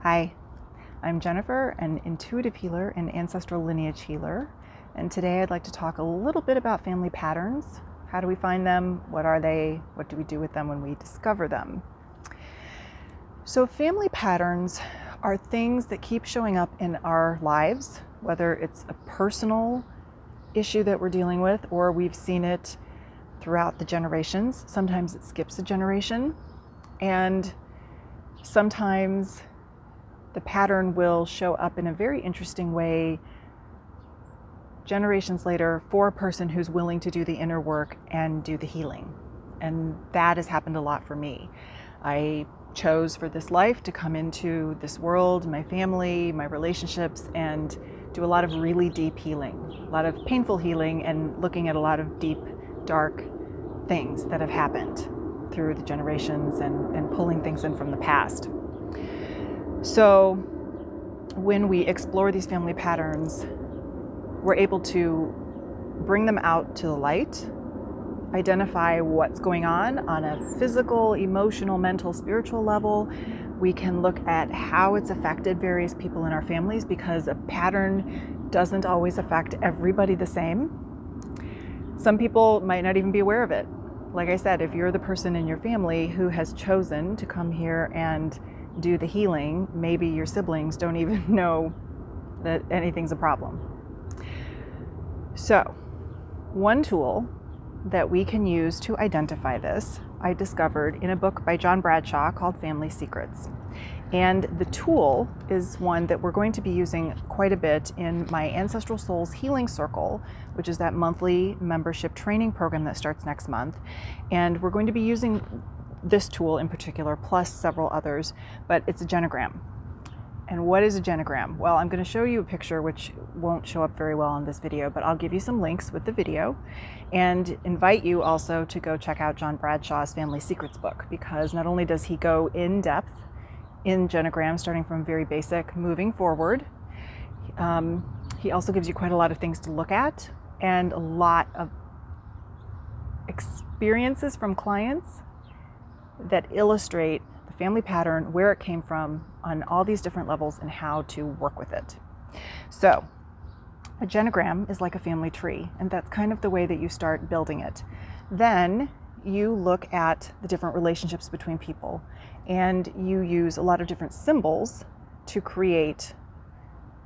Hi, I'm Jennifer, an intuitive healer and ancestral lineage healer, and today I'd like to talk a little bit about family patterns. How do we find them? What are they? What do we do with them when we discover them? So family patterns are things that keep showing up in our lives, whether it's a personal issue that we're dealing with or we've seen it throughout the generations. Sometimes it skips a generation, and sometimes the pattern will show up in a very interesting way generations later for a person who's willing to do the inner work and do the healing. And that has happened a lot for me. I chose for this life to come into this world, my family, my relationships, and do a lot of really deep healing, a lot of painful healing, and looking at a lot of deep, dark things that have happened through the generations and pulling things in from the past. So when we explore these family patterns, we're able to bring them out to the light, identify what's going on a physical, emotional, mental, spiritual level. We can look at how it's affected various people in our families, because a pattern doesn't always affect everybody the same. Some people might not even be aware of it. Like I said, if you're the person in your family who has chosen to come here and do the healing, maybe your siblings don't even know that anything's a problem. So, one tool that we can use to identify this, I discovered in a book by John Bradshaw called Family Secrets. And the tool is one that we're going to be using quite a bit in my Ancestral Souls Healing Circle, which is that monthly membership training program that starts next month. And we're going to be using this tool in particular, plus several others, but it's a genogram. And what is a genogram? Well, I'm going to show you a picture which won't show up very well in this video, but I'll give you some links with the video and invite you also to go check out John Bradshaw's Family Secrets book, because not only does he go in depth in genograms, starting from very basic, moving forward, he also gives you quite a lot of things to look at and a lot of experiences from clients that illustrate the family pattern, where it came from on all these different levels, and how to work with it. So a genogram is like a family tree, and that's kind of the way that you start building it. Then you look at the different relationships between people, and you use a lot of different symbols to create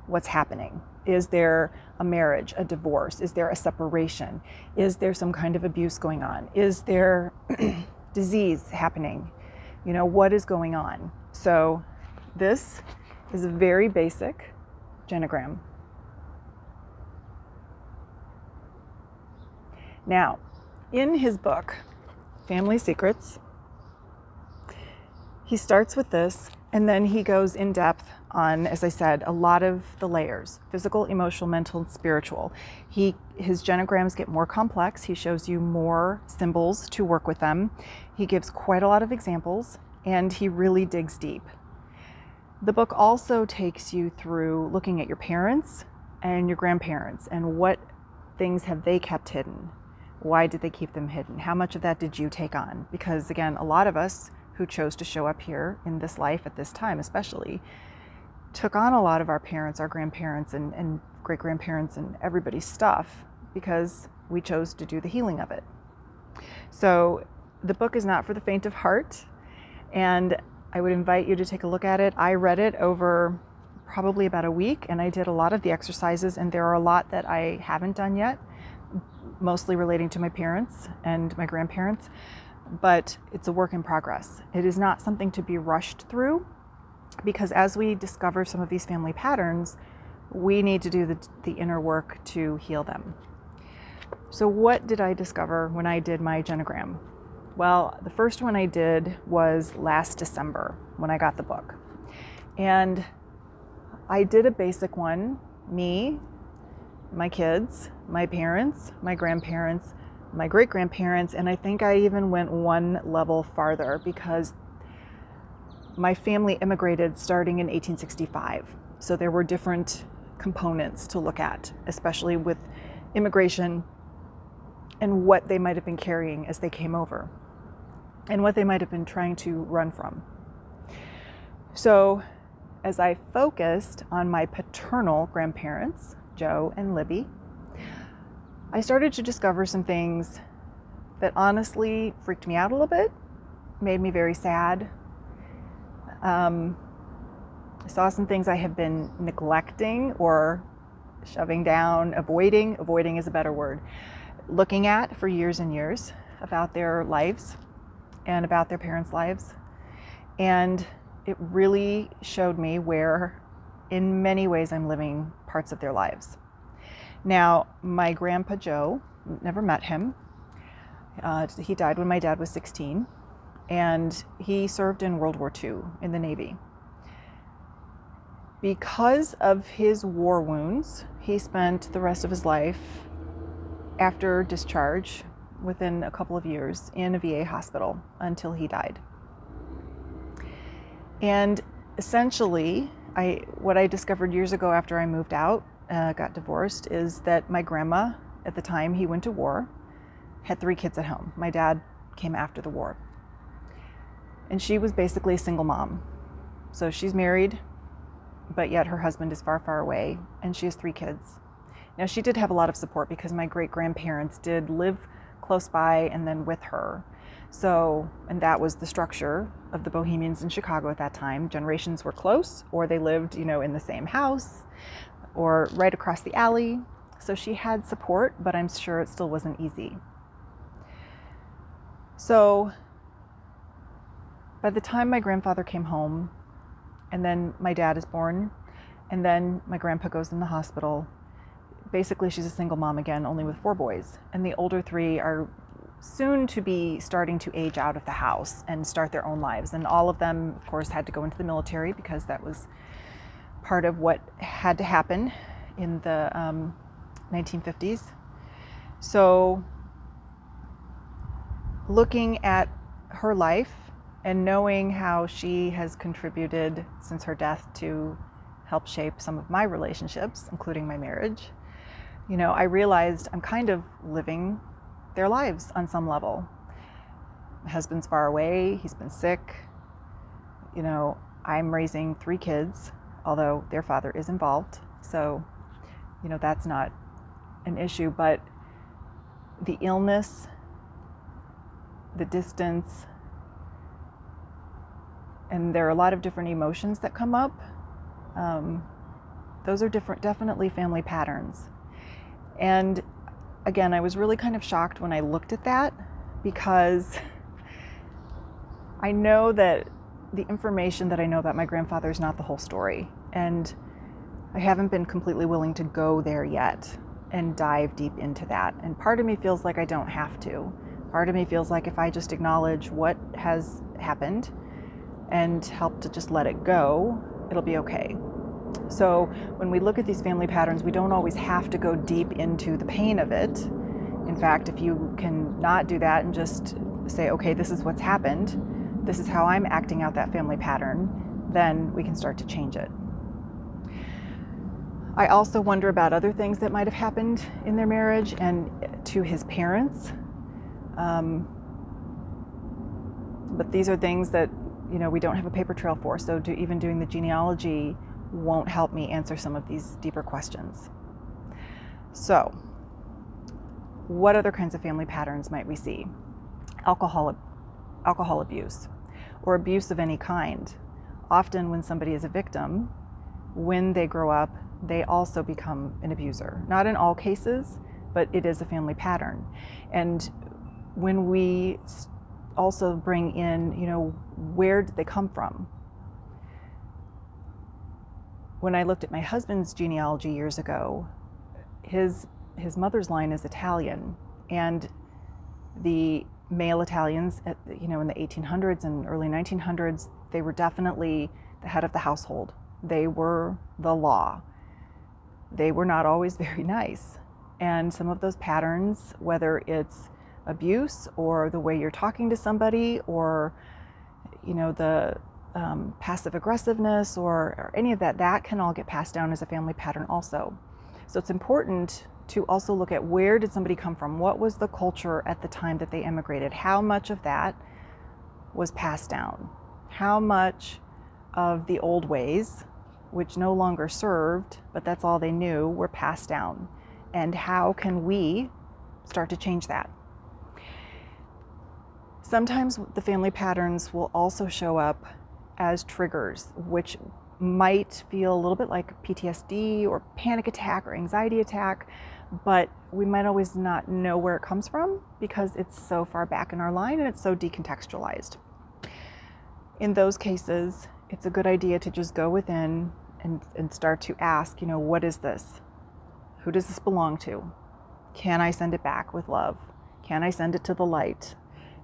what's happening. Is there a marriage, a divorce? Is there a separation? Is there some kind of abuse going on? Is there disease happening? You know, what is going on? So this is a very basic genogram. Now, in his book, Family Secrets, he starts with this, and then he goes in depth on, as I said, a lot of the layers: physical, emotional, mental, and spiritual. His genograms get more complex. He shows you more symbols to work with them. He gives quite a lot of examples, and he really digs deep. The book also takes you through looking at your parents and your grandparents, and what things have they kept hidden? Why did they keep them hidden? How much of that did you take on? Because again, a lot of us who chose to show up here in this life at this time especially took on a lot of our parents, our grandparents, and great-grandparents and everybody's stuff, because we chose to do the healing of it. So the book is not for the faint of heart, and I would invite you to take a look at it. I read it over probably about a week, and I did a lot of the exercises, and there are a lot that I haven't done yet, mostly relating to my parents and my grandparents, but it's a work in progress. It is not something to be rushed through, because as we discover some of these family patterns, we need to do the inner work to heal them. So what did I discover when I did my genogram? Well, the first one I did was last December when I got the book. And I did a basic one: me, my kids, my parents, my grandparents, my great-grandparents, and I think I even went one level farther, because my family immigrated starting in 1865. So there were different components to look at, especially with immigration and what they might have been carrying as they came over, and what they might have been trying to run from. So as I focused on my paternal grandparents, Joe and Libby, I started to discover some things that honestly freaked me out a little bit, made me very sad. I saw some things I have been neglecting or shoving down, avoiding is a better word, looking at for years and years about their lives and about their parents' lives. And it really showed me where, in many ways, I'm living parts of their lives. Now, my grandpa Joe, never met him. He died when my dad was 16, and he served in World War II in the Navy. Because of his war wounds, he spent the rest of his life after discharge, within a couple of years, in a VA hospital until he died. And essentially, what I discovered years ago after I moved out, got divorced, is that my grandma, at the time he went to war, had 3 kids at home. My dad came after the war. And she was basically a single mom. So she's married, but yet her husband is far, far away, and she has 3 kids. Now, she did have a lot of support because my great-grandparents did live close by and then with her. So, and that was the structure of the Bohemians in Chicago at that time. Generations were close, or they lived, in the same house or right across the alley. So she had support, but I'm sure it still wasn't easy. So by the time my grandfather came home, and then my dad is born, and then my grandpa goes in the hospital, basically she's a single mom again, only with 4 boys. And the older 3 are soon to be starting to age out of the house and start their own lives. And all of them, of course, had to go into the military because that was part of what had to happen in the 1950s. So looking at her life and knowing how she has contributed since her death to help shape some of my relationships, including my marriage, I realized I'm kind of living their lives on some level. My husband's far away, he's been sick. I'm raising 3 kids, although their father is involved. So, that's not an issue, but the illness, the distance, and there are a lot of different emotions that come up. Those are definitely family patterns. And again, I was really kind of shocked when I looked at that, because I know that the information that I know about my grandfather is not the whole story. And I haven't been completely willing to go there yet and dive deep into that. And part of me feels like I don't have to. Part of me feels like if I just acknowledge what has happened and help to just let it go, it'll be okay. So when we look at these family patterns, we don't always have to go deep into the pain of it. In fact, if you can not do that and just say, okay, this is what's happened, this is how I'm acting out that family pattern, then we can start to change it. I also wonder about other things that might have happened in their marriage and to his parents. But these are things that, we don't have a paper trail for. So even doing the genealogy won't help me answer some of these deeper questions. So, what other kinds of family patterns might we see? Alcohol abuse, or abuse of any kind. Often when somebody is a victim, when they grow up, they also become an abuser. Not in all cases, but it is a family pattern. And when we also bring in, where did they come from? When I looked at my husband's genealogy years ago, his mother's line is Italian, and the male Italians, in the 1800s and early 1900s, they were definitely the head of the household. They were the law. They were not always very nice. And some of those patterns, whether it's abuse or the way you're talking to somebody, or the passive aggressiveness or any of that can all get passed down as a family pattern also. So it's important to also look at, where did somebody come from? What was the culture at the time that they immigrated? How much of that was passed down? How much of the old ways, which no longer served, but that's all they knew, were passed down. And how can we start to change that? Sometimes the family patterns will also show up as triggers, which might feel a little bit like PTSD or panic attack or anxiety attack, but we might always not know where it comes from because it's so far back in our line and it's so decontextualized. In those cases, it's a good idea to just go within and start to ask, what is this? Who does this belong to? Can I send it back with love? Can I send it to the light?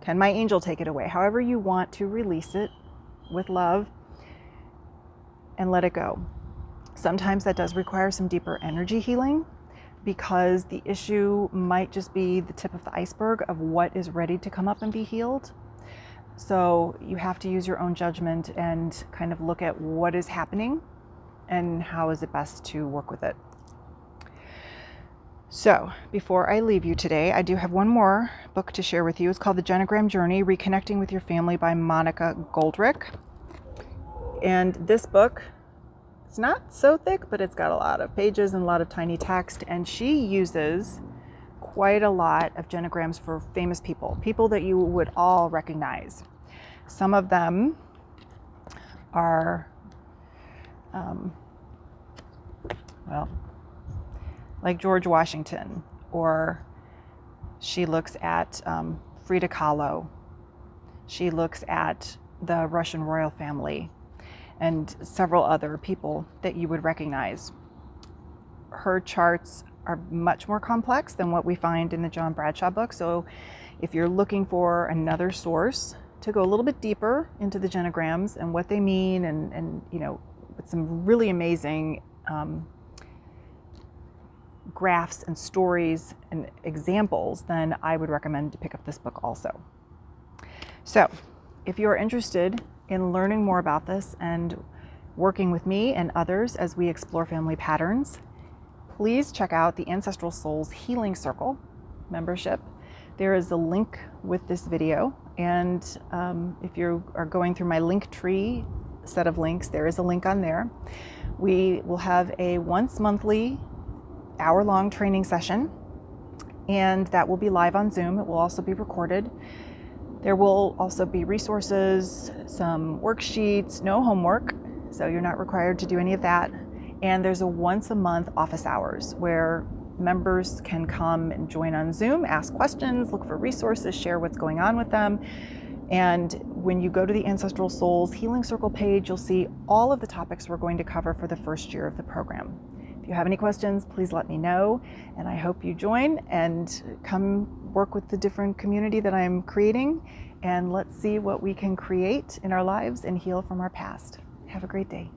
Can my angel take it away? However you want to release it with love and let it go. Sometimes that does require some deeper energy healing because the issue might just be the tip of the iceberg of what is ready to come up and be healed. So you have to use your own judgment and kind of look at what is happening and how is it best to work with it. So before I leave you today, I do have one more book to share with you. It's called The Genogram Journey, Reconnecting with Your Family by Monica Goldrick. And this book, it's not so thick, but it's got a lot of pages and a lot of tiny text. And she uses quite a lot of genograms for famous people that you would all recognize. Some of them are, like George Washington, or she looks at Frida Kahlo. She looks at the Russian royal family and several other people that you would recognize. Her charts are much more complex than what we find in the John Bradshaw book. So if you're looking for another source to go a little bit deeper into the genograms and what they mean and with some really amazing graphs and stories and examples, then I would recommend to pick up this book also. So if you're interested in learning more about this and working with me and others as we explore family patterns, please check out the Ancestral Souls Healing Circle membership. There is a link with this video, and if you are going through my link tree set of links, there is a link on there. We will have a once monthly hour-long training session, and that will be live on Zoom. It will also be recorded. There will also be resources, some worksheets, no homework, so you're not required to do any of that. And there's a once a month office hours where members can come and join on Zoom, ask questions, look for resources, share what's going on with them. And when you go to the Ancestral Souls Healing Circle page, you'll see all of the topics we're going to cover for the first year of the program. If you have any questions, please let me know, and I hope you join and come work with the different community that I'm creating, and let's see what we can create in our lives and heal from our past. Have a great day.